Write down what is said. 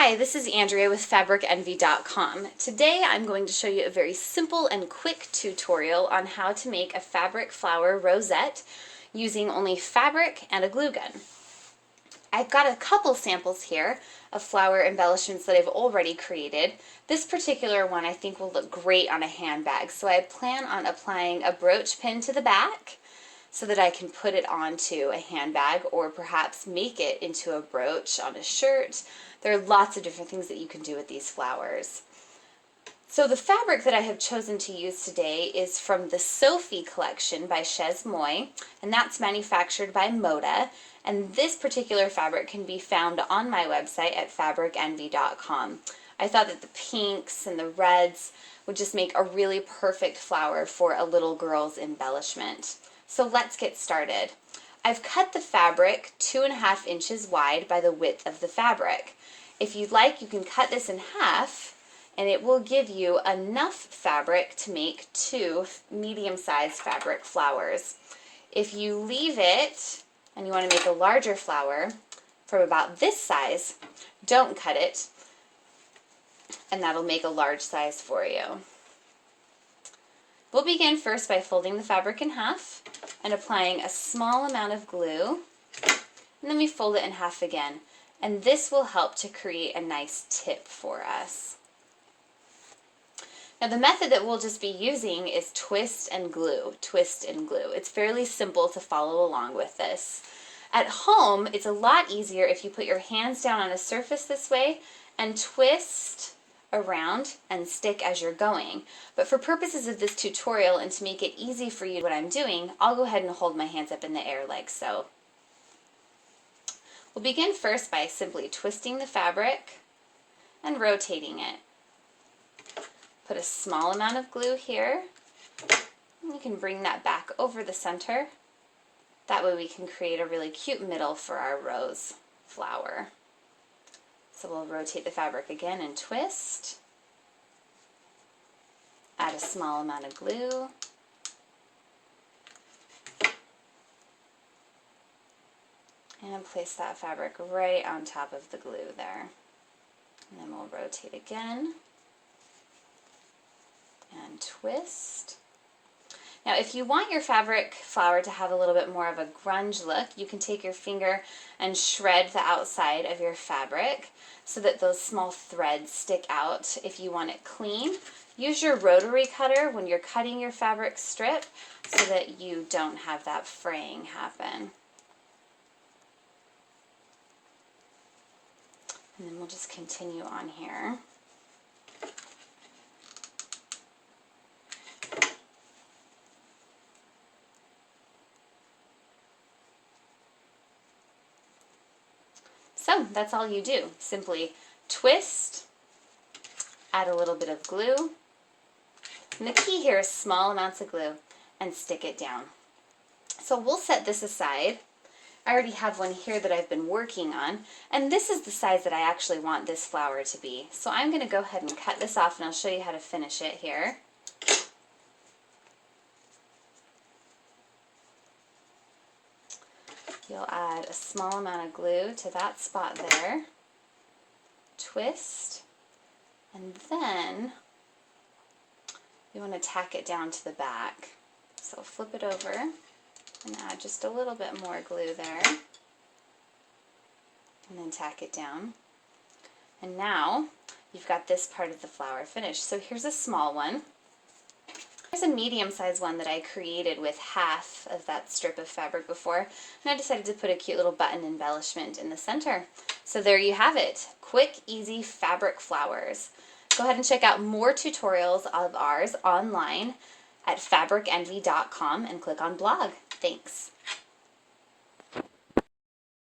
Hi, this is Andrea with Envy.3gp. Today I'm going to show you a very simple and quick tutorial on how to make a fabric flower rosette using only fabric and a glue gun. I've got a couple samples here of flower embellishments that I've already created. This particular one I think will look great on a handbag, so I plan on applying a brooch pin to the back so that I can put it onto a handbag or perhaps make it into a brooch on a shirt. There are lots of different things that you can do with these flowers. So the fabric that I have chosen to use today is from the Sophie collection by Chez Moi, and that's manufactured by Moda. And this particular fabric can be found on my website at fabricenvy.com. I thought that the pinks and the reds would just make a really perfect flower for a little girl's embellishment. So let's get started. I've cut the fabric 2.5 inches wide by the width of the fabric. If you'd like, you can cut this in half and it will give you enough fabric to make 2 medium-sized fabric flowers. If you leave it and you want to make a larger flower from about this size, don't cut it, and that'll make a large size for you. We'll begin first by folding the fabric in half and applying a small amount of glue, and then we fold it in half again, and this will help to create a nice tip for us. Now the method that we'll just be using is twist and glue, twist and glue. It's fairly simple to follow along with this. At home, it's a lot easier if you put your hands down on a surface this way and twist around and stick as you're going. But for purposes of this tutorial and to make it easy for you what I'm doing, I'll go ahead and hold my hands up in the air like so. We'll begin first by simply twisting the fabric and rotating it. Put a small amount of glue here, and you can bring that back over the center. That way we can create a really cute middle for our rose flower. So we'll rotate the fabric again and twist. Add a small amount of glue. And place that fabric right on top of the glue there. And then we'll rotate again and twist. Now if you want your fabric flower to have a little bit more of a grunge look, you can take your finger and shred the outside of your fabric so that those small threads stick out. If you want it clean, use your rotary cutter when you're cutting your fabric strip so that you don't have that fraying happen. And then we'll just continue on here. So that's all you do. Simply twist, add a little bit of glue, and the key here is small amounts of glue, and stick it down. So we'll set this aside. I already have one here that I've been working on, and this is the size that I actually want this flower to be. So I'm going to go ahead and cut this off, and I'll show you how to finish it here. You'll add a small amount of glue to that spot there, twist, and then you want to tack it down to the back. So flip it over and add just a little bit more glue there, and then tack it down. And now you've got this part of the flower finished. So here's a small one. Here's a medium-sized one that I created with half of that strip of fabric before, and I decided to put a cute little button embellishment in the center. So there you have it, quick, easy fabric flowers. Go ahead and check out more tutorials of ours online at fabricenvy.com and click on blog. Thanks.